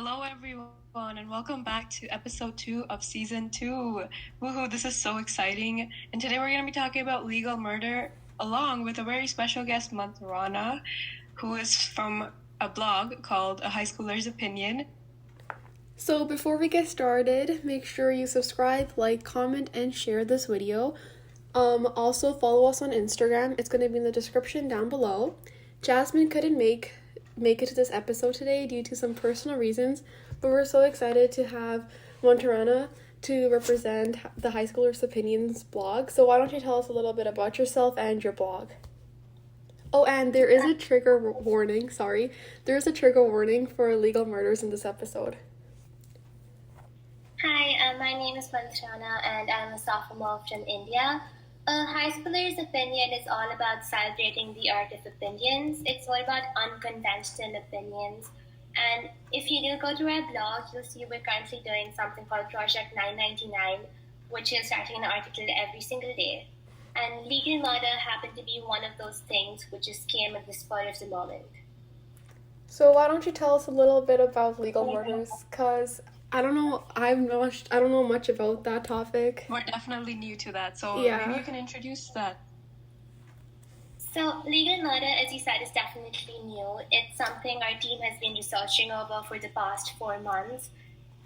Hello, everyone, and welcome back to episode 2 of season 2. Woohoo, this is so exciting. And today we're going to be talking about legal murder along with a very special guest, Mantrana, who is from a blog called A High Schooler's Opinion. So before we get started, make sure you subscribe, like, comment, and share this video. Also follow us on Instagram. It's going to be in the description down below. Jasmine couldn't make it to this episode today due to some personal reasons, but we're so excited to have Mantrana to represent the High Schoolers Opinions blog. So why don't you tell us a little bit about yourself and your blog? Oh, and there is a trigger warning. There is a trigger warning for legal murders in this episode. Hi, my name is Mantrana and I'm a sophomore from India. A high schooler's opinion is all about celebrating the art of opinions. It's all about unconventional opinions. And if you do go to our blog, you'll see we're currently doing something called Project 999, which is writing an article every single day. And legal murder happened to be one of those things which just came at the spur of the moment. So why don't you tell us a little bit about legal murders? Because I don't know much about that topic. We're definitely new to that, so Yeah. maybe you can introduce that. So legal murder, as you said, is definitely new. It's something our team has been researching over for the past 4 months.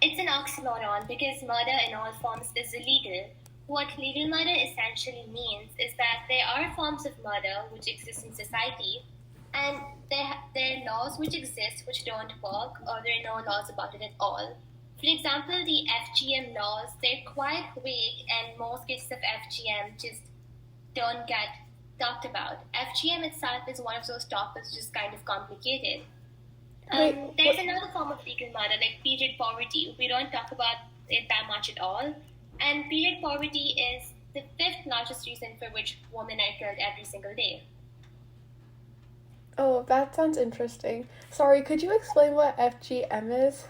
It's an oxymoron because murder in all forms is illegal. What legal murder essentially means is that there are forms of murder which exist in society, and there are laws which exist which don't work, or there are no laws about it at all. For example, the FGM laws, they're quite vague, and most cases of FGM just don't get talked about. FGM itself is one of those topics which is kind of complicated. There's another form of legal murder, like period poverty. We don't talk about it that much at all. And period poverty is the 5th largest reason for which women are killed every single day. Oh, that sounds interesting. Sorry, could you explain what FGM is?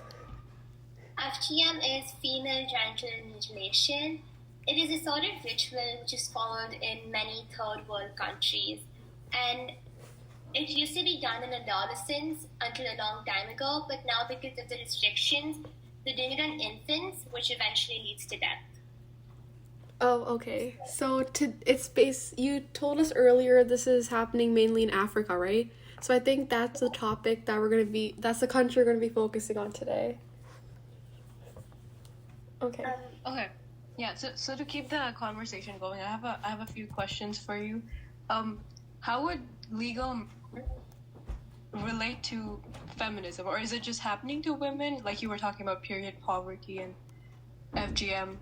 FGM is female genital mutilation. It is a sort of ritual which is followed in many third world countries. And it used to be done in adolescents until a long time ago, but now because of the restrictions, they're doing it on infants, which eventually leads to death. Oh, okay. So you told us earlier this is happening mainly in Africa, right? So I think that's the topic that that's the country we're going to be focusing on today. Okay. Okay. Yeah, so to keep the conversation going, I have a few questions for you. How would legal relate to feminism, or is it just happening to women, like you were talking about period poverty and FGM?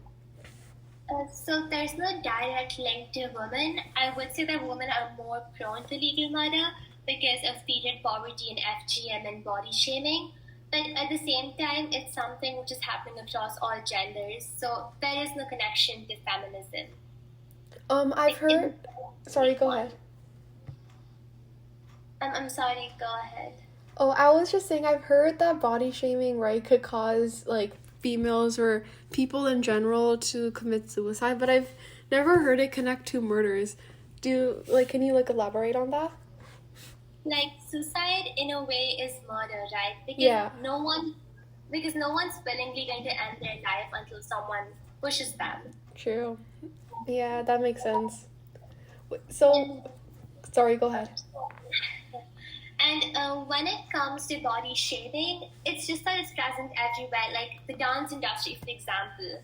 So there's no direct link to women. I would say that women are more prone to legal murder because of period poverty and FGM and body shaming. But at the same time, it's something which is happening across all genders. So there is no connection to feminism. I've heard... Sorry, go ahead. I'm sorry, go ahead. Oh, I was just saying I've heard that body shaming, right, could cause, like, females or people in general to commit suicide, but I've never heard it connect to murders. Can you, elaborate on that? Like, suicide in a way is murder, right? Because Yeah. no one's willingly going to end their life until someone pushes them. True. Yeah, that makes sense. So, sorry, go ahead. And when it comes to body shaming, it's just that it's present everywhere. Like the dance industry, for example.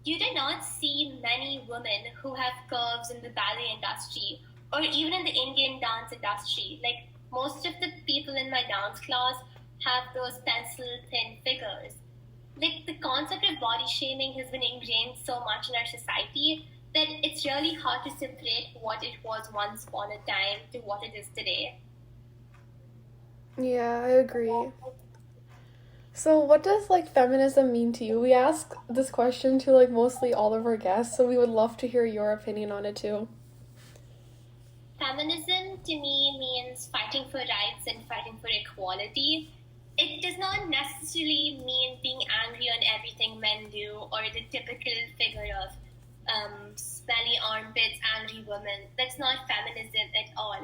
You do not see many women who have curves in the ballet industry or even in the Indian dance industry. Like most of the people in my dance class have those pencil-thin figures. Like the concept of body shaming has been ingrained so much in our society that it's really hard to separate what it was once upon a time to what it is today. Yeah, I agree. So what does, feminism mean to you? We ask this question to, mostly all of our guests, so we would love to hear your opinion on it, too. Feminism, to me, means fighting for rights and fighting for equality. It does not necessarily mean being angry on everything men do or the typical figure of smelly armpits, angry women. That's not feminism at all.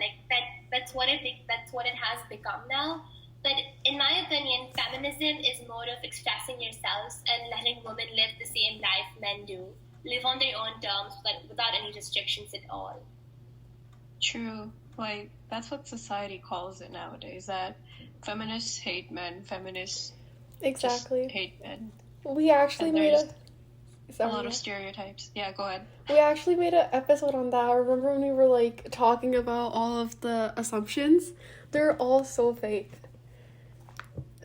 That's what it has become now. But in my opinion, feminism feminism is more of expressing yourselves and letting women live the same life men do, live on their own terms without any restrictions at all. True. Like, that's what society calls it nowadays, that feminists hate men, feminists Exactly. just hate men. We actually And made a lot of stereotypes. Yeah, go ahead. We actually made an episode on that. I remember when we were like talking about all of the assumptions. They're all so fake.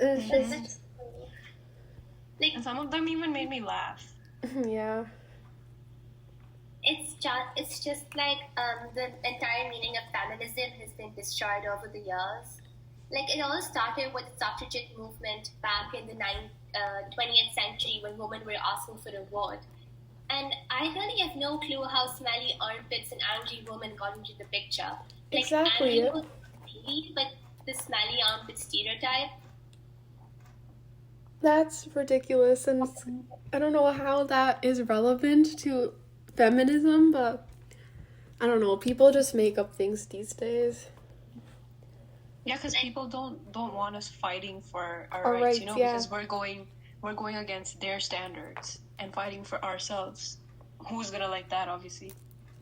And it's just like, and some of them even made me laugh. Yeah. It's just like the entire meaning of feminism has been destroyed over the years. Like, it all started with the suffragette movement back in the 20th century when women were asking for a vote. And I really have no clue how smelly armpits and angry women got into the picture. Like, Exactly. Angry was really, but the smelly armpit stereotype. That's ridiculous, and I don't know how that is relevant to feminism, but I don't know. People just make up things these days. Yeah, because people don't want us fighting for our Our rights, rights, you know, yeah. because we're going against their standards and fighting for ourselves. Who's gonna like that, obviously?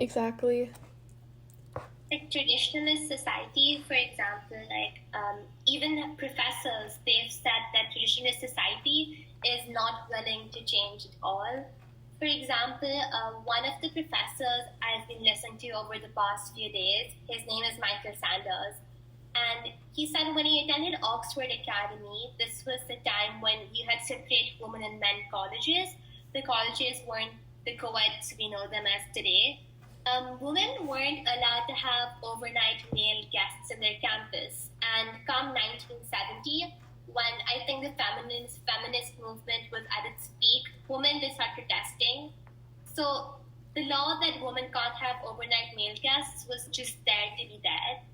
Exactly. Like, traditionalist society, for example, like even professors, they've said that traditionalist society is not willing to change at all. For example, one of the professors I've been listening to over the past few days, his name is Michael Sanders, and he said when he attended Oxford Academy, this was the time when you had separate women and men colleges. The colleges weren't the co-eds we know them as today. Women weren't allowed to have overnight male guests in their campus. And come 1970, when I think the feminist movement was at its peak, women did start protesting. So the law that women can't have overnight male guests was just there to be there.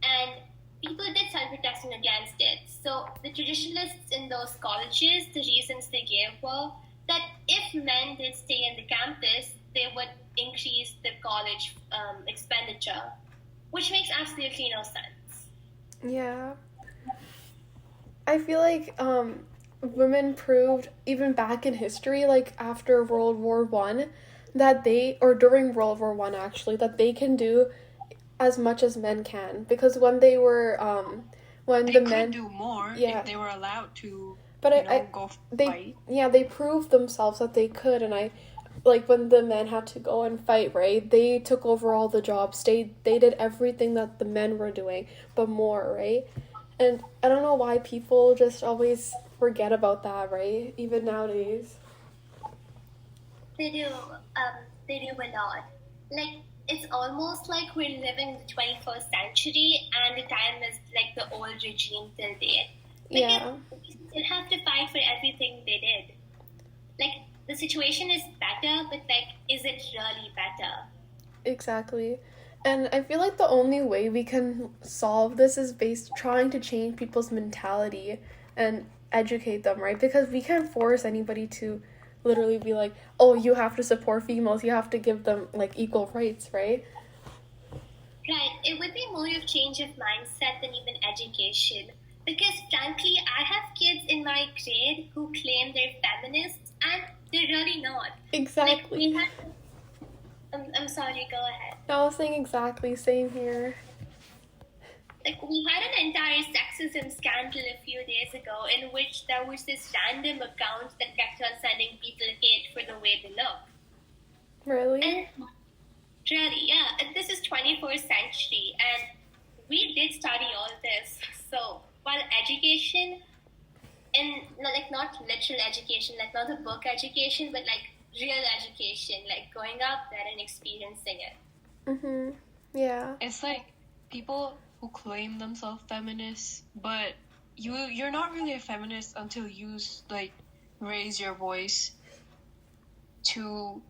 And people did start protesting against it. So the traditionalists in those colleges, the reasons they gave were that if men did stay in the campus, they would increase the college expenditure, which makes absolutely no sense. Yeah. I feel like women proved, even back in history, like after World War I, that or during World War I actually, that they can do as much as men can. Because when they were, when They the could men... do more if they were allowed to, But go they, fight. Yeah, they proved themselves that they could, and like when the men had to go and fight, right? They took over all the jobs. They did everything that the men were doing, but more, right? And I don't know why people just always forget about that, right? Even nowadays. They do a lot. Like, it's almost like we're living in the 21st century and the time is like the old regime till date. Yeah. We still have to fight for everything they did. Like, the situation is better, but like, is it really better? Exactly. And I feel like the only way we can solve this is trying to change people's mentality and educate them, right? Because we can't force anybody to literally be like, oh, you have to support females, you have to give them like equal rights, right? Right. It would be more of change of mindset than even education. Because frankly, I have kids in my grade who claim they're feminists and they're really not. Exactly. Like, I'm sorry, go ahead. I was saying exactly, same here. Like, we had an entire sexism scandal a few days ago in which there was this random account that kept on sending people hate for the way they look. Really? And really, yeah. And this is 21st century and we did study all this. So, while education, and like not literal education, like not the book education, but like real education, like going out there and experiencing it. Mhm. Yeah. It's like people who claim themselves feminists, but you're not really a feminist until you like raise your voice to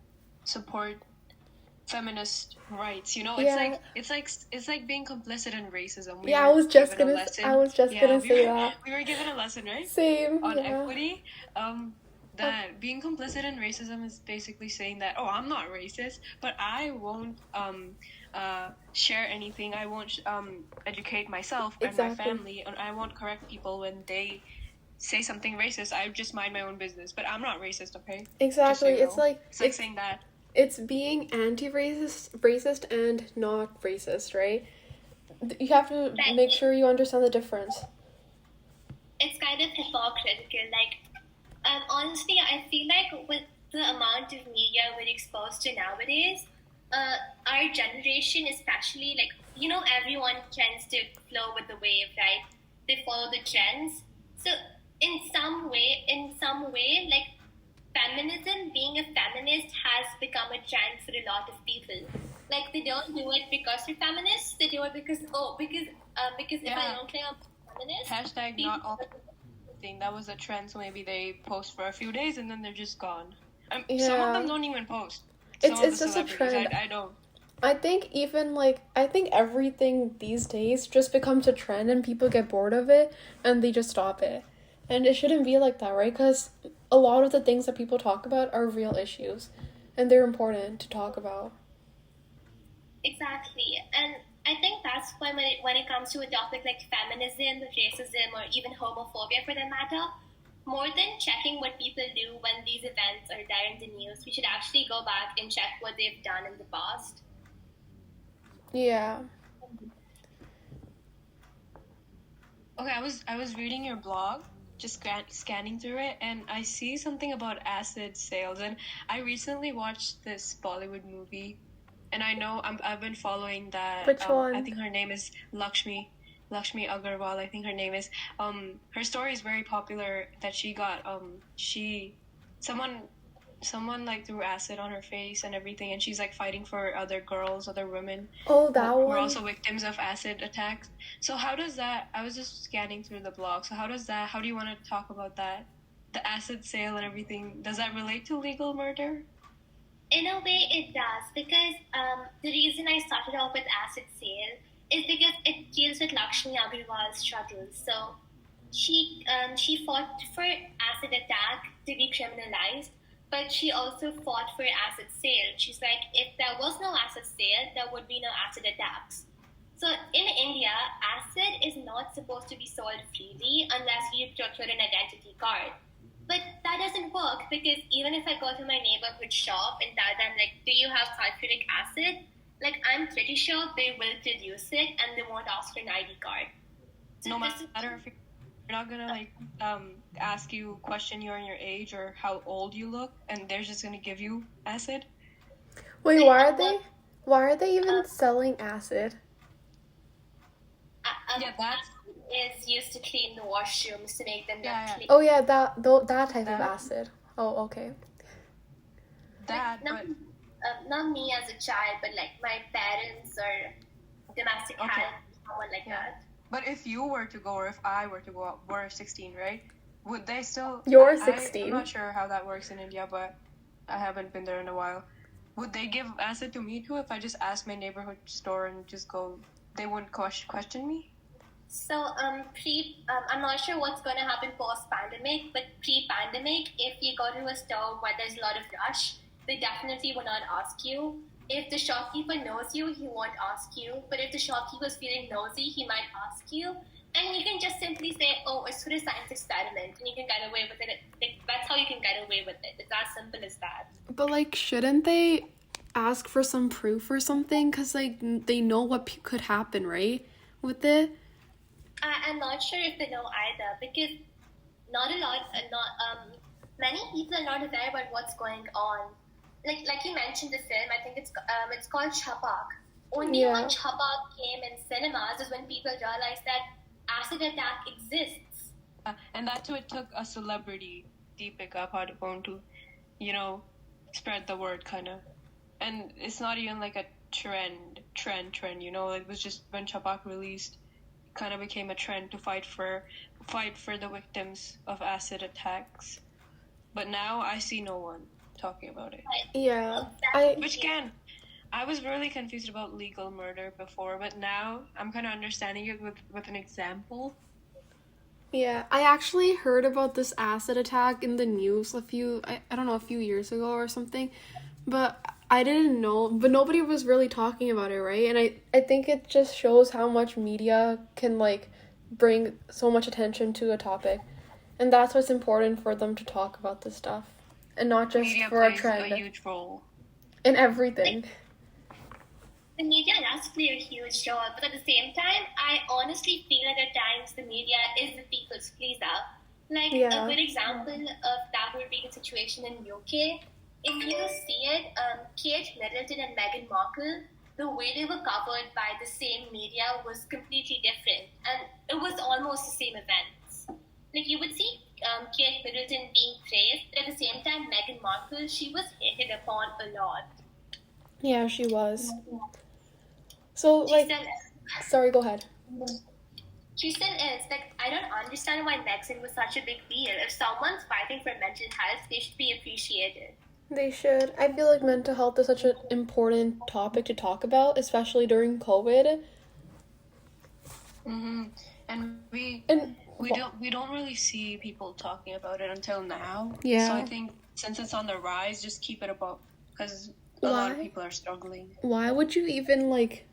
support feminist rights. You know, Yeah. it's like being complicit in racism. I was just gonna say that. We were given a lesson, right? Same. On yeah. equity. That being complicit in racism is basically saying that, oh, I'm not racist, but I won't share anything. I won't educate myself and my family, and I won't correct people when they say something racist, I just mind my own business. But I'm not racist, okay? Exactly. Just so you It's know. like It's like saying that. it's being racist and not racist, right? You have to Right. make sure you understand the difference. It's kind of hypocritical. Like, honestly, I feel like with the amount of media we're exposed to nowadays, our generation, especially, like, everyone tends to flow with the wave, right? They follow the trends. So, in some way, like, feminism, being a feminist, has become a trend for a lot of people. Like, they don't do it because they're feminists. They do it because if I don't claim I'm a feminist, Hashtag people not all thing. That was a trend, so maybe they post for a few days and then they're just gone. Some of Yeah. them don't even post. It's Some of the just a celebrities, trend. I don't. I think everything these days just becomes a trend and people get bored of it and they just stop it. And it shouldn't be like that, right? Because a lot of the things that people talk about are real issues and they're important to talk about. exactly. And I think that's why when it comes to a topic like feminism, racism, or even homophobia for that matter, more than checking what people do when these events are there in the news, we should actually go back and check what they've done in the past. Yeah. Okay, I was reading your blog, just scanning through it, and I see something about acid sales. And I recently watched this Bollywood movie, and I know I've been following that. Which one? I think her name is Lakshmi Agarwal. I think her name is. Her story is very popular. That she got someone like threw acid on her face and everything, and she's like fighting for other women. Oh, that who one. are also victims of acid attacks. So how does that? I was just scanning through the blog. So how do you want to talk about that? The acid sale and everything. Does that relate to legal murder? In a way, it does, because the reason I started off with acid sale is because it deals with Lakshmi Agarwal's struggles. So she fought for acid attack to be criminalized, but she also fought for acid sale. She's like, if there was no acid sale, there would be no acid attacks. So in India, acid is not supposed to be sold freely unless you procure an identity card. But that doesn't work, because even if I go to my neighborhood shop and tell them, like, do you have sulfuric acid? Like, I'm pretty sure they will produce it and they won't ask for an ID card. So No this is- matter if you're not gonna ask you question you on your age or how old you look, and they're just gonna give you acid. Wait, Wait, why are they even selling acid? That's is used to clean the washrooms to make them look clean. Oh yeah, that type of That. acid. Oh, okay. that. Not, But not me as a child, but like my parents or domestic Okay. help, someone like Yeah. that. But if you were to go, or if I were to go, we're 16, right? Would they still? You're I'm 16. not sure how that works in India, but I haven't been there in a while. Would they give acid to me too if I just asked my neighborhood store and just go? They wouldn't question me. So, I'm not sure what's going to happen post-pandemic, but pre-pandemic, if you go to a store where there's a lot of rush, they definitely will not ask you. If the shopkeeper knows you, he won't ask you. But if the shopkeeper's feeling nosy, he might ask you. And you can just simply say, oh, it's for a science experiment, and you can get away with it. Like, that's how you can get away with it. It's as simple as that. But like, shouldn't they ask for some proof or something? Cause like they know what could happen, right? With it. I'm not sure if they know either, because many people are not aware about what's going on. Like you mentioned the film, I think it's called Chapak. Only when Chapak came in cinemas is when people realized that acid attack exists. And that too, it took a celebrity, Deepika Padukone, to, spread the word, kind of. And it's not even like a trend, like it was just when Chapak released, kind of became a trend to fight for the victims of acid attacks. But now I see no one talking about it. Yeah. I was really confused about legal murder before, but now I'm kind of understanding it with an example. Yeah, I actually heard about this acid attack in the news a few years ago or something, but I didn't know, but nobody was really talking about it, right? And I think it just shows how much media can, like, bring so much attention to a topic. And that's what's important for them to talk about this stuff. And not just Media for a plays trend. a huge role. In everything. The media does play a huge role, but at the same time, I honestly feel that at times the media is the people's pleaser. Like, Yeah. a good example of that would be the situation in UK. If you see it, Kate Middleton and Meghan Markle, the way they were covered by the same media was completely different. And it was almost the same events. Like, you would see Kate Middleton being praised, but at the same time, Meghan Markle, she was hated upon a lot. Yeah, she was. So, She like, still sorry, go ahead. She still is. Like, I don't understand why Megxit was such a big deal. If someone's fighting for mental health, they should be appreciated. They should. I feel like mental health is such an important topic to talk about, especially during COVID. Mm-hmm. And we don't really see people talking about it until now. Yeah. So I think since it's on the rise, just keep it above, because a lot of people are struggling. Why would you even, like,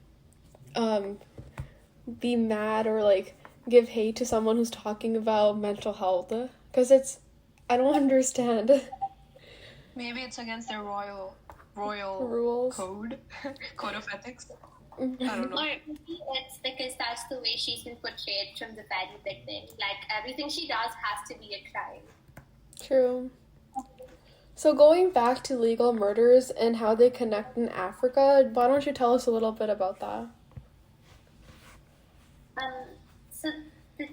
be mad or, like, give hate to someone who's talking about mental health? Because I don't understand. Maybe it's against their royal Rules. code of ethics. I don't know. Or maybe it's because that's the way she's been portrayed from the very beginning. Like, everything she does has to be a crime. True. So going back to legal murders and how they connect in Africa, why don't you tell us a little bit about that? So the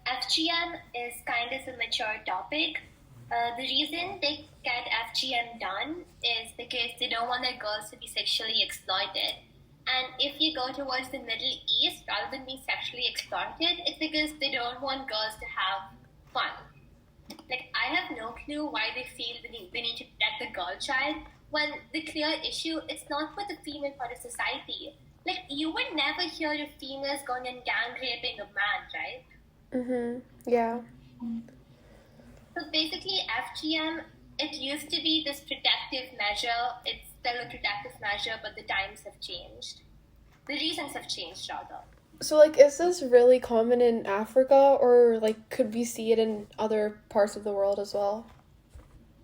FGM is kind of a mature topic. The reason they get FGM done is because they don't want their girls to be sexually exploited. And if you go towards the Middle East, rather than being sexually exploited, it's because they don't want girls to have fun. Like, I have no clue why they feel they need to protect the girl child, when the clear issue, it's not for the female part of society. Like, you would never hear of females going and gang raping a man, right? Yeah. So basically, FGM, it used to be this protective measure. It's still a protective measure, but the times have changed. The reasons have changed, rather. So, like, is this really common in Africa, or, like, could we see it in other parts of the world as well?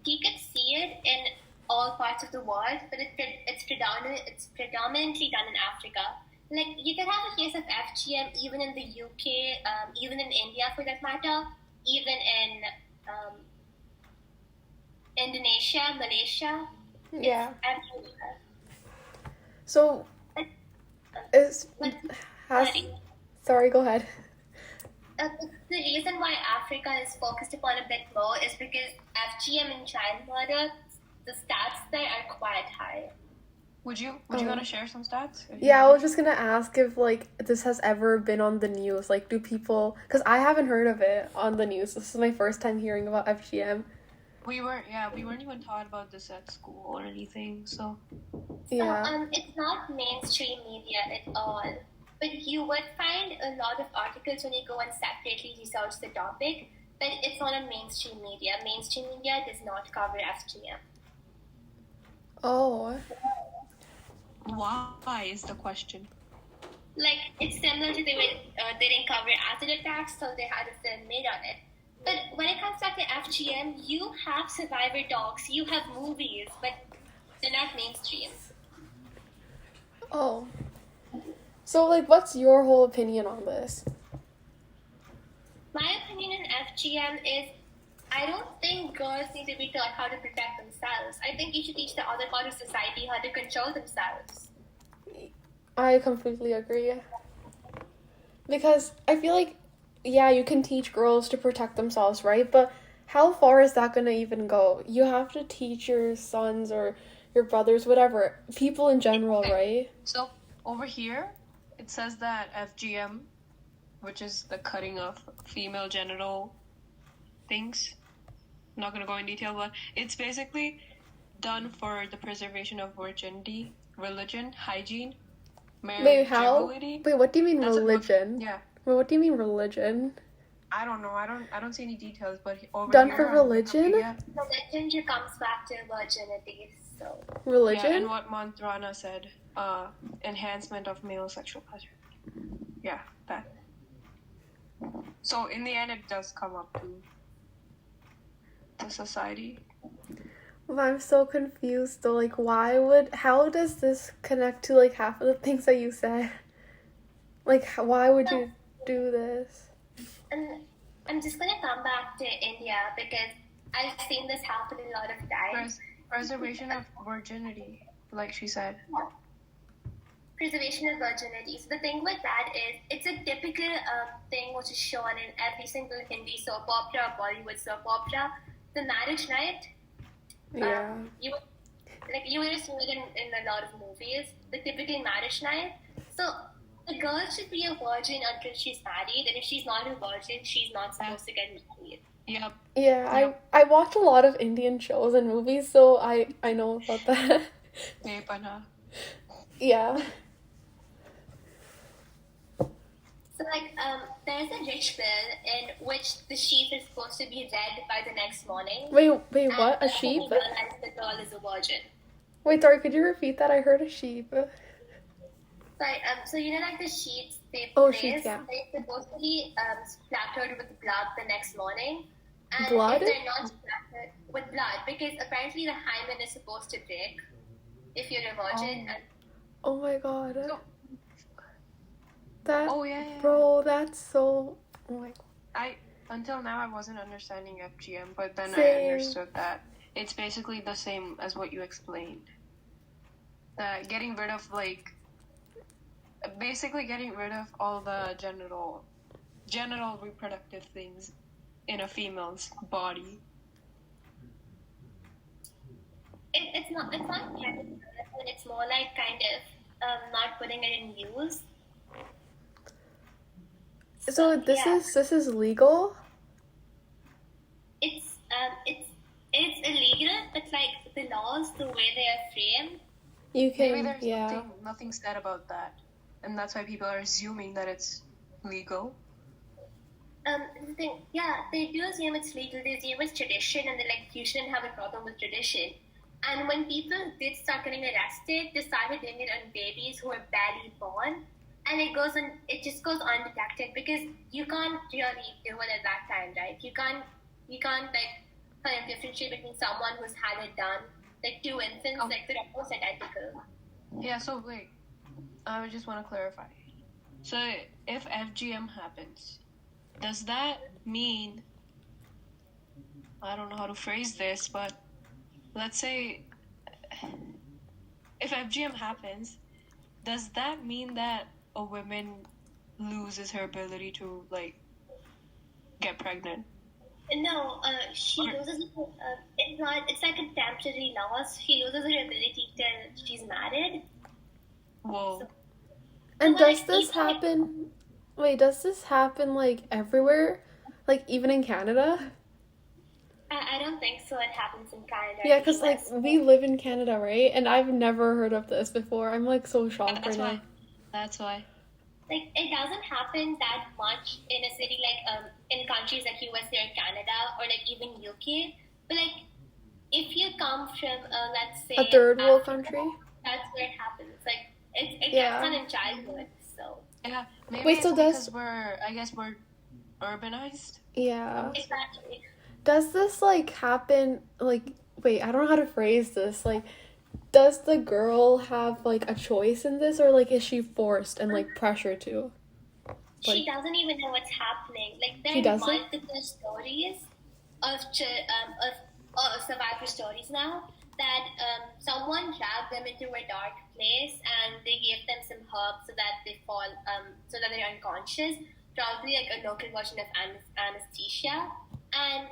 You could see it in all parts of the world, but it's predominantly done in Africa. Like, you can have a case of FGM even in the UK, even in India for that matter, even in Indonesia, Malaysia. Yeah. It's everywhere. So, sorry, go ahead. The reason why Africa is focused upon a bit more is because FGM and child murder, the stats there are quite high. Would you want to share some stats? Yeah, I was just gonna ask if, like, this has ever been on the news. Like, do people... Because I haven't heard of it on the news. This is my first time hearing about FGM. We weren't even taught about this at school or anything, so... Yeah. So, it's not mainstream media at all. But you would find a lot of articles when you go and separately research the topic, but it's not on mainstream media. Mainstream media does not cover FGM. Oh. Why is the question? Like, it's similar to the way they didn't cover acid attacks, so they had a film made on it. But when it comes back to FGM, you have survivor docs, you have movies, but they're not mainstream. Oh. So, like, what's your whole opinion on this? My opinion on FGM is, I don't think girls need to be taught how to protect themselves. I think you should teach the other part of society how to control themselves. I completely agree. Because I feel like, yeah, you can teach girls to protect themselves, right? But how far is that going to even go? You have to teach your sons or your brothers, whatever, people in general, right? So, over here, it says that FGM, which is the cutting of female genital things, I'm not going to go in detail, but it's basically done for the preservation of virginity, religion, hygiene, marriageability. Wait, what do you mean religion? Yeah. Wait, what do you mean religion? I don't know. I don't see any details, but over done here, for religion? Religion comes back to virginity, so... Religion? Yeah, and what Mantrana said, enhancement of male sexual pleasure. Yeah, that. So in the end, it does come up to the society. Well, I'm so confused though. Like, how does this connect to like half of the things that you said? Like, why would you do this? And I'm just gonna come back to India because I've seen this happen a lot of times. Preservation of virginity, like she said. Preservation of virginity. So the thing with that is, it's a typical thing which is shown in every single Hindi soap opera, Bollywood soap opera. The marriage night. Yeah. You would have seen it in a lot of movies. The typical marriage night. So the girl should be a virgin until she's married, and if she's not a virgin, she's not supposed to get married. Yep. Yeah, Yep. I watch a lot of Indian shows and movies, so I know about that. Yeah. So, there's a ritual in which the sheep is supposed to be read by the next morning. Wait, what? A sheep? And the girl is a virgin. Wait, sorry, could you repeat that? I heard a sheep. Right, so like the sheets they place, sheets, yeah. They're supposed to be splattered with blood the next morning. And Blood? if they're not splattered with blood, because apparently the hymen is supposed to break if you're a virgin. Oh my god. So, That, yeah. bro, that's so... Oh my god. Until now I wasn't understanding FGM, but then Same. I understood that it's basically the same as what you explained. That getting rid of all the genital reproductive things in a female's body. It's not chemical. It's more like kind of not putting it in use. So this is legal? It's illegal, but like the laws, the way they are framed, You can, Maybe there's nothing said about that, and that's why people are assuming that it's legal. They do assume it's legal. They assume it's tradition, and they're like, you shouldn't have a problem with tradition. And when people did start getting arrested, they started doing it on babies who were barely born, and it just goes undetected because you can't really do it at that time, right? You can't like kind of differentiate between someone who's had it done, like two infants, like they're almost identical. Yeah. So wait, I just want to clarify. So if FGM happens, does that mean, I don't know how to phrase this, but let's say if FGM happens, does that mean that a woman loses her ability to get pregnant? No, she loses. It's like a temporary loss. She loses her ability till she's married. Whoa. And does this happen? Wait, does this happen everywhere? Like even in Canada? I don't think so. It happens in Canada. Yeah, because we live in Canada, right? And I've never heard of this before. I'm so shocked right now. That's why. It doesn't happen that much in a city in countries like USA or Canada or even UK. But if you come from let's say a third world Africa, country, that's where it happens. It gets done in childhood. So yeah, maybe wait, so because we're urbanized. Yeah. Exactly. Does this happen wait, I don't know how to phrase this. Does the girl have a choice in this, or is she forced and pressured to? She doesn't even know what's happening. There are multiple stories of survivor stories now that someone dragged them into a dark place and they gave them some herbs so that they fall, so that they're unconscious. Probably a local version of anesthesia, and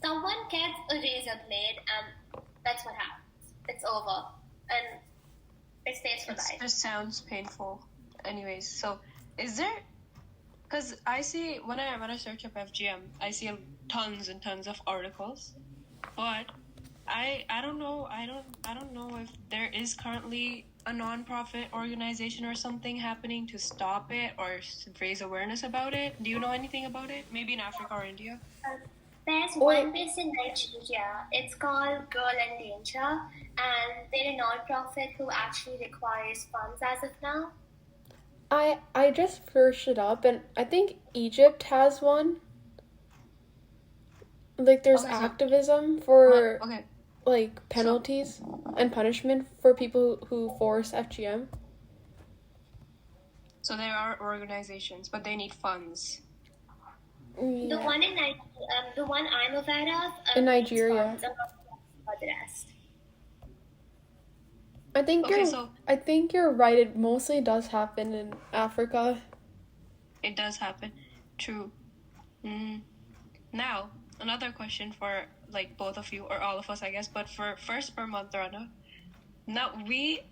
someone gets a razor blade, and that's what happens. It's over, and it stays for life. It just sounds painful. Anyways, so is there? Because I see when I search up FGM, I see tons and tons of articles, but I don't know if there is currently a non-profit organization or something happening to stop it or raise awareness about it. Do you know anything about it? Maybe in Africa or India? There's one place in Nigeria. It's called Girl in Danger, and they're a non-profit who actually requires funds as of now. I just searched it up, and I think Egypt has one. Like, there's Okay, so- activism for, Okay. like, penalties and punishment for people who force FGM. So there are organizations, but they need funds. The Yeah. one in the one I'm aware of In needs Nigeria. funds. I'm not sure about the rest. I think Okay, you're. so- I think you're right. It mostly does happen in Africa. It does happen. True. Now, another question for like both of you or all of us, I guess, but for Mantrana. Now we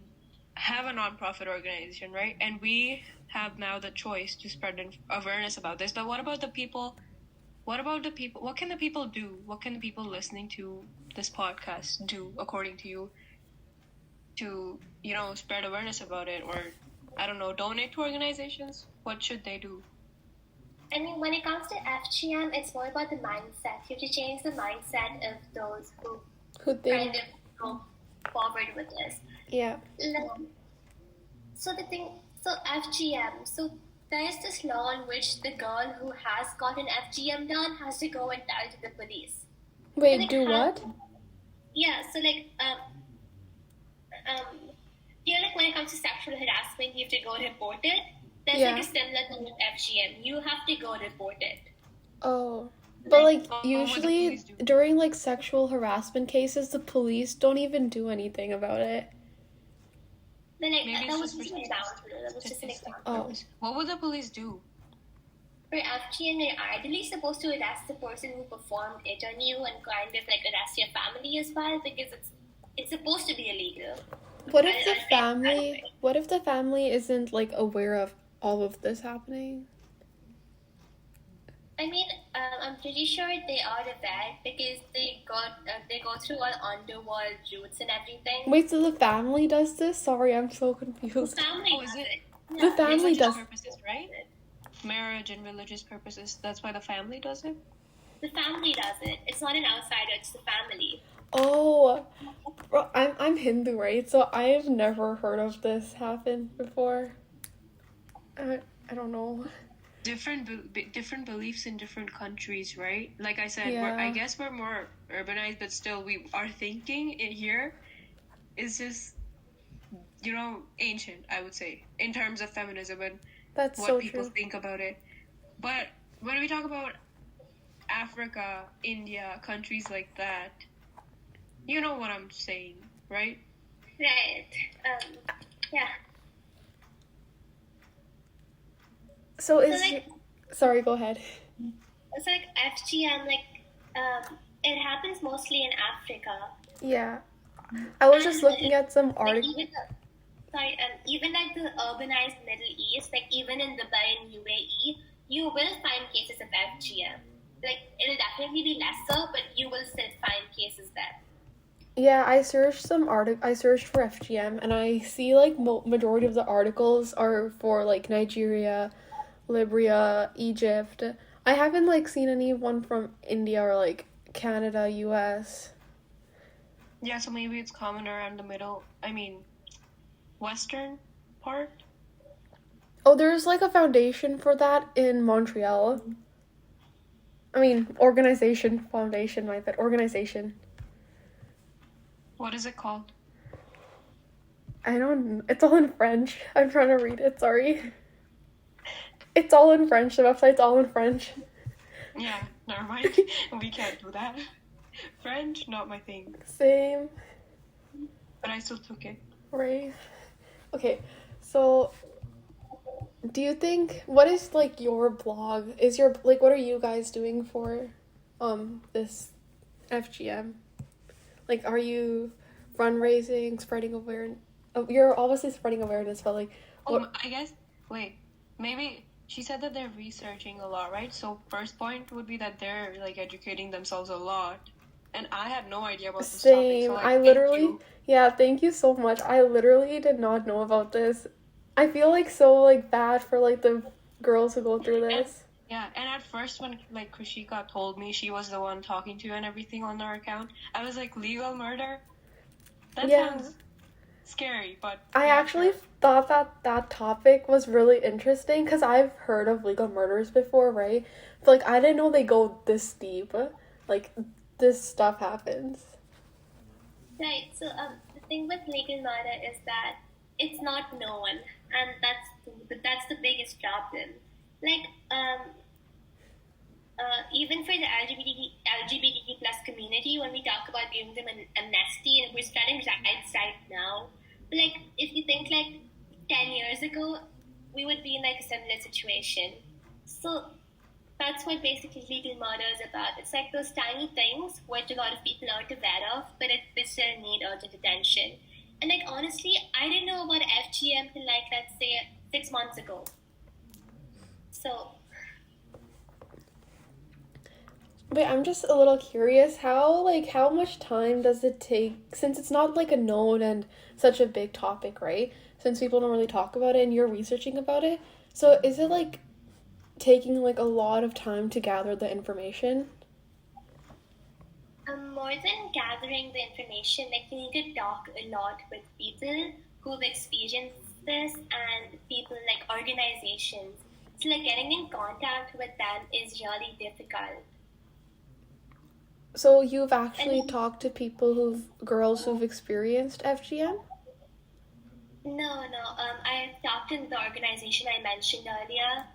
have a non-profit organization, right? And we have now the choice to spread awareness about this. But what about the people? What can the people do? What can the people listening to this podcast do, according to you, to, spread awareness about it, or, I don't know, donate to organizations? What should they do? I mean, when it comes to FGM, it's more about the mindset. You have to change the mindset of those who Who think? kind of go forward with this. Yeah. So FGM. So there's this law in which the girl who has gotten FGM done has to go and tell to the police. Wait. Like, Do what? Yeah. So like like when it comes to sexual harassment, you have to go report it. There's Yeah. like a similar thing with FGM. You have to go report it. Oh. But like What would the usually police do? during like sexual harassment cases, the police don't even do anything about it. Then like Maybe that it's was just an example. That was just an Statistic example. Oh. purpose. What would the police do? For FGM, they're ideally supposed to arrest the person who performed it on you and kind of like arrest your family as well, because it's supposed to be illegal. What if I- the I think family? that's right. What if the family isn't like aware of all of this happening? I mean, I'm pretty sure they are aware because they go through all underworld routes and everything. Wait, so the family does this? Sorry, I'm so The confused. family Oh, is does it? it. The Yeah. family Religious does. purposes, right? Marriage and religious purposes. That's why the family does it? The family does it. It's not an outsider. It's the family. Oh, bro, I'm Hindu, right? So I've never heard of this happen before. I don't know. Different beliefs in different countries, right? Like I said, Yeah. I guess we're more urbanized, but still, our thinking in here is just, ancient, I would say, in terms of feminism and That's what so people true. think about it. But when we talk about Africa, India, countries like that, you know what I'm saying, right? Right. Yeah. So is like- sorry, go ahead. It's like FGM. It happens mostly in Africa. Yeah, I was just looking at some Like articles. even like the urbanized Middle East, like even in Dubai and UAE, you will find cases of FGM. Like it'll definitely be lesser, but you will still find cases there. Yeah, I searched I searched for FGM, and I see like majority of the articles are for like Nigeria, Libya, Egypt. I haven't like seen anyone from India or like Canada, US. Yeah, so maybe it's common around the middle. I mean, western part. Oh, there's like a foundation for that in Montreal. I mean, foundation, my bad, organization. What is it called? It's all in French. I'm trying to read it, sorry. It's all in French, the website's all in French. Yeah, never mind. We can't do that. French, not my thing. Same, But I still took it. right? Okay, so do you think, what is like your blog? What are you guys doing for this FGM? Like, are you fundraising, spreading awareness? Oh, you're obviously spreading awareness, but like, I guess, wait, maybe she said that they're researching a lot, right? So first point would be that they're like educating themselves a lot. And I had no idea about this topic. same. So, like, I thank literally, you. yeah, thank you so much. I literally did not know about this. I feel like so like bad for like the girls who go through this. Yeah, and at first when like Krixhika told me she was the one talking to you and everything on our account, I was like, legal murder? That Yeah. sounds scary, but I yeah, actually sure. thought that topic was really interesting because I've heard of legal murders before, right? But like I didn't know they go this deep. like this stuff happens. Right. So the thing with legal murder is that it's not known, and that's the biggest problem. Like even for the LGBTQ plus community, when we talk about giving them an amnesty, and we're spreading rights right now, but like if you think like 10 years ago, we would be in like a similar situation. So that's what basically legal murder is about. It's like those tiny things which a lot of people aren't aware of, but they still need urgent attention. And like honestly, I didn't know about FGM till like let's say 6 months ago. So. But I'm just a little curious, how much time does it take, since it's not like a known and such a big topic, right? Since people don't really talk about it and you're researching about it. So is it like taking like a lot of time to gather the information? More than gathering the information, like you need to talk a lot with people who've experienced this and people like organizations. So like getting in contact with them is really difficult. So you've actually talked to people girls who've experienced FGM? No. I talked to the organization I mentioned earlier,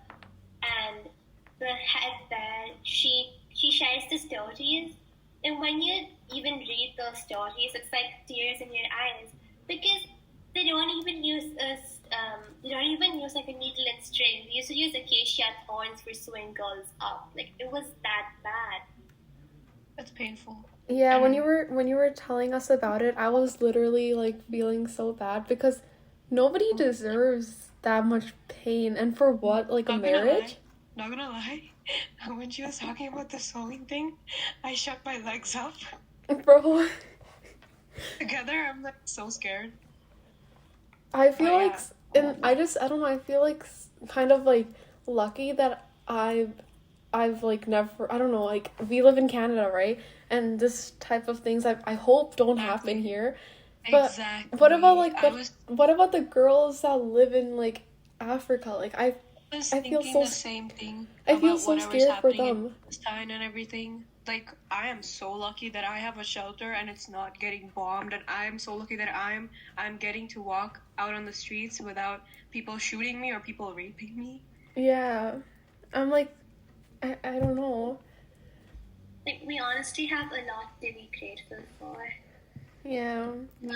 and the head there, she shares the stories, and when you even read those stories, it's like tears in your eyes because they don't even use like a needle and string. They used to use acacia thorns for sewing girls up. Like it was that bad. That's painful. Yeah, when you were telling us about it, I was literally like feeling so bad because nobody deserves that much pain, and for what, like a marriage? Not gonna lie, when she was talking about the sewing thing, I shut my legs up. Bro. Together, I'm like so scared. I feel and I don't know, I feel like kind of like lucky that I've like never, I don't know, like we live in Canada, right? And this type of things I hope don't happen here. But exactly. What about like what about the girls that live in like Africa? Like I feel so the same thing. I feel so scared for them. In Palestine and everything. Like I am so lucky that I have a shelter and it's not getting bombed, and I am so lucky that I'm getting to walk out on the streets without people shooting me or people raping me. Yeah. I'm like I don't know. Like we honestly have a lot to be grateful for. Yeah.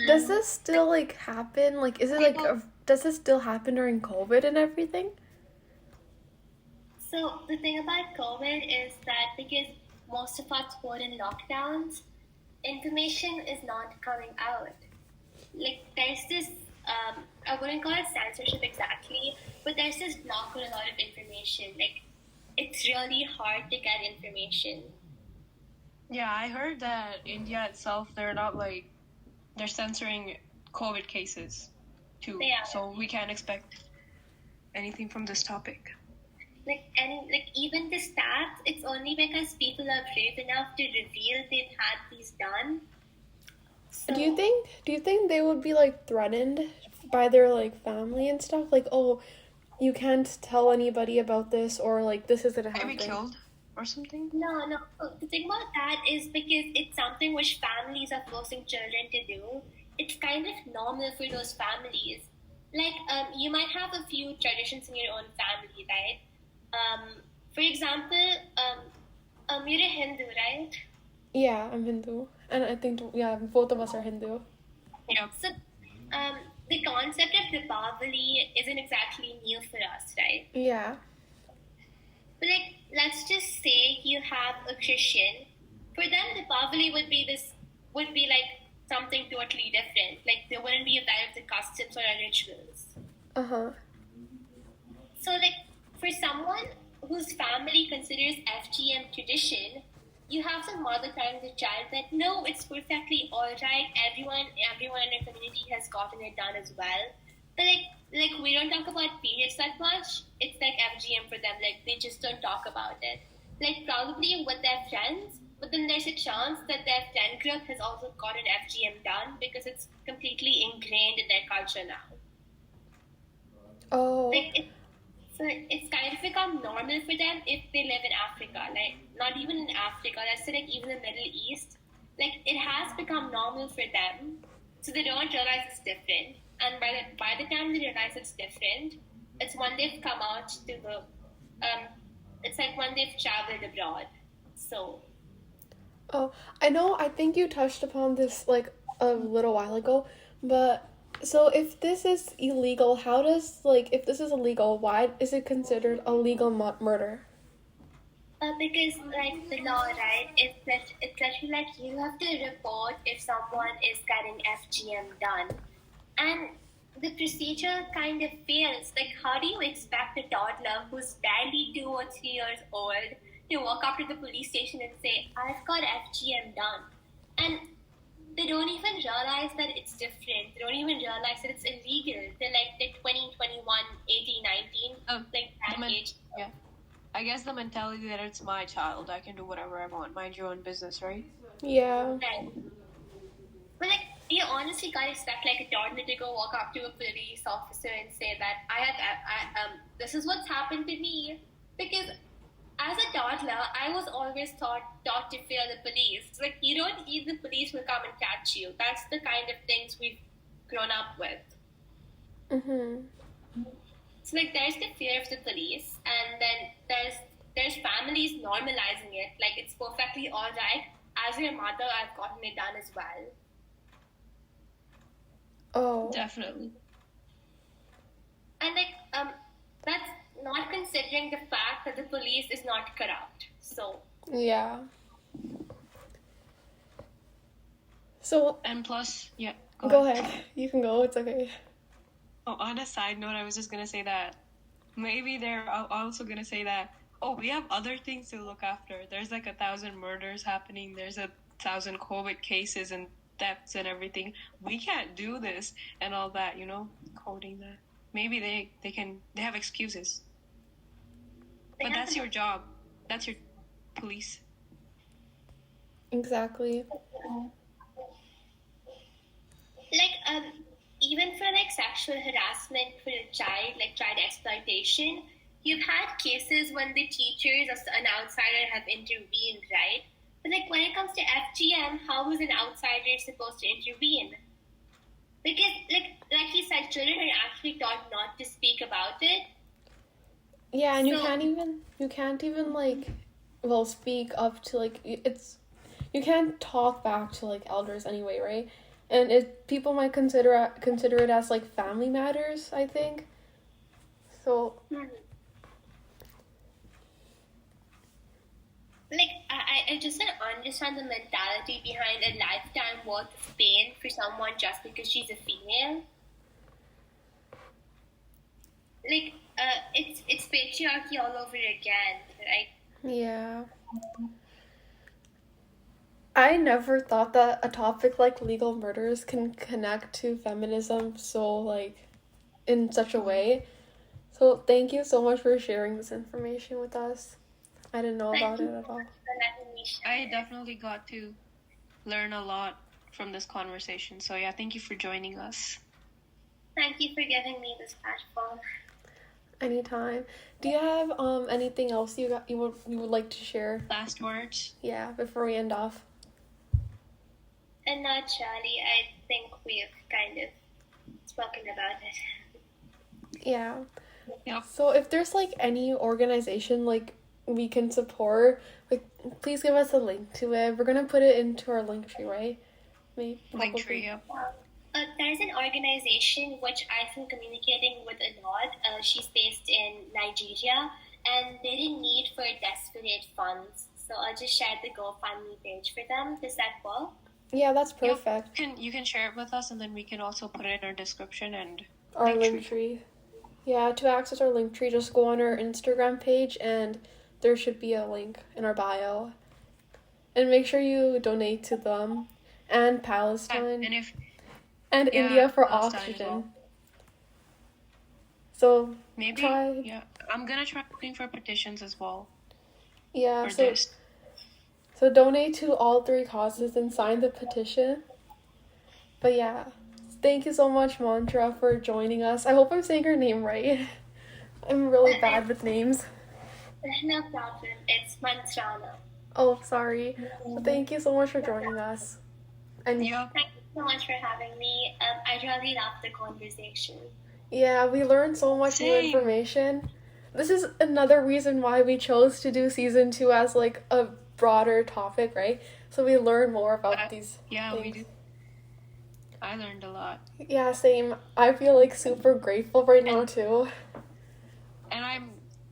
Does this still like happen? Like is it like does this still happen during COVID and everything? So the thing about COVID is that because most of us were in lockdowns, information is not coming out. Like there's this, I wouldn't call it censorship exactly, but there's this block on a lot of information. Like it's really hard to get information. Yeah, I heard that India itself, they're censoring COVID cases too. So we can't expect anything from this topic. Like even the stats, it's only because people are brave enough to reveal they've had these done. So, do you think they would be like threatened by their like family and stuff? Like, oh, you can't tell anybody about this, or like this is gonna happen. Maybe killed or something? No. The thing about that is because it's something which families are forcing children to do. It's kind of normal for those families. Like you might have a few traditions in your own family, right? For example, you're a Hindu, right? Yeah, I'm Hindu. And I think, both of us are Hindu. Yeah. So, the concept of Deepavali isn't exactly new for us, right? Yeah. But, like, let's just say you have a Christian. For them, Deepavali would be like something totally different. Like, there wouldn't be a lot of the customs or rituals. Uh-huh. So, like, for someone whose family considers FGM tradition, you have some mother telling the child that no, it's perfectly alright. Everyone in your community has gotten it done as well. But like we don't talk about periods that much. It's like FGM for them. Like they just don't talk about it. Like probably with their friends, but then there's a chance that their friend group has also gotten FGM done because it's completely ingrained in their culture now. Oh. Like So it's kind of become normal for them if they live in Africa. Like, not even in Africa, let's say like even the Middle East. Like, it has become normal for them. So they don't realize it's different. And by the time they realize it's different, it's when they've come out to the, it's like when they've traveled abroad. So. Oh, I know, I think you touched upon this like a little while ago, but so if this is illegal, how does, like, if this is illegal, why is it considered a legal murder? Because, like, the law, right, it's literally like you have to report if someone is getting FGM done. And the procedure kind of fails. Like, how do you expect a toddler who's barely 2 or 3 years old to walk up to the police station and say, I've got FGM done? And they don't even realize that it's different. They don't even realize that it's illegal. They're 20, 21, 18, 19, like that age. Yeah. I guess the mentality that it's my child, I can do whatever I want, mind your own business, right? Yeah. Right. But like, you honestly can't expect like a toddler to go walk up to a police officer and say that this is what's happened to me. Because as a toddler, I was always taught to fear the police. It's like, you don't need the police will come and catch you. That's the kind of things we've grown up with. Mhm. So like, there's the fear of the police, and then there's families normalizing it. Like, it's perfectly all right. As your mother, I've gotten it done as well. Oh. Definitely. And like, that's not considering the fact that the police is not corrupt. So. Yeah. So. And plus, yeah. Go ahead. You can go. It's okay. Oh, on a side note, I was just going to say that maybe they're also going to say that, oh, we have other things to look after. There's like 1,000 murders happening. There's 1,000 COVID cases and deaths and everything. We can't do this and all that, quoting that. Maybe they have excuses. But that's your job. That's your police. Exactly. Like, even for like sexual harassment for a child, like child exploitation, you've had cases when the teachers or an outsider have intervened, right? But like, when it comes to FGM, how is an outsider supposed to intervene? Because like you said, children are actually taught not to speak about it. Yeah, and you can't even like, well, speak up to like, you can't talk back to like elders anyway, right? And people might consider it as like family matters, I think. So. Like, I just don't understand the mentality behind a lifetime worth of pain for someone just because she's a female. Like, it's patriarchy all over again, right? Yeah. I never thought that a topic like legal murders can connect to feminism so, like, in such a way. So thank you so much for sharing this information with us. I didn't know about it at all. I definitely got to learn a lot from this conversation. So yeah, thank you for joining us. Thank you for giving me this platform. Anytime. Do you have anything else you would like to share? Last words? Yeah, before we end off. And not Charlie, I think we've kind of spoken about it. Yeah. Yep. So if there's like any organization like we can support, like please give us a link to it. We're gonna put it into our link tree, right? Link tree, yeah. There's an organization which I've been communicating with a lot. She's based in Nigeria, and they're in need for desperate funds. So I'll just share the GoFundMe page for them. Does that work? Yeah, that's perfect. Yep. You can share it with us, and then we can also put it in our description and our link tree. Yeah, to access our link tree, just go on our Instagram page, and there should be a link in our bio. And make sure you donate to them and Palestine. And India for oxygen. Well. So maybe I'm gonna try looking for petitions as well. Yeah, so donate to all 3 causes and sign the petition. But yeah, thank you so much, Mantra, for joining us. I hope I'm saying your name right. I'm really bad with names. No problem. It's Mantrana. Oh, sorry. Well, thank you so much for joining us. And Yeah. Thank you so much for having me. I really loved the conversation. yeah, we learned so much new Same. information. This is another reason why we chose to do season 2 as like a broader topic, right? So we learn more about these Yeah, things. we do. I learned a lot. Yeah, same. I feel like super grateful right now too. And I'm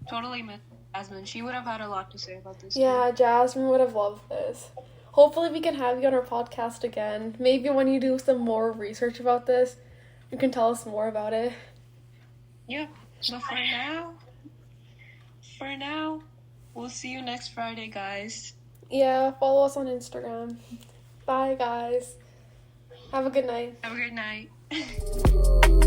totally with Jasmine. She would have had a lot to say about this. Yeah, Jasmine would have loved this. Hopefully we can have you on our podcast again. Maybe when you do some more research about this, you can tell us more about it. Yeah. But for now, we'll see you next Friday, guys. Yeah, follow us on Instagram. Bye, guys. Have a good night. Have a good night.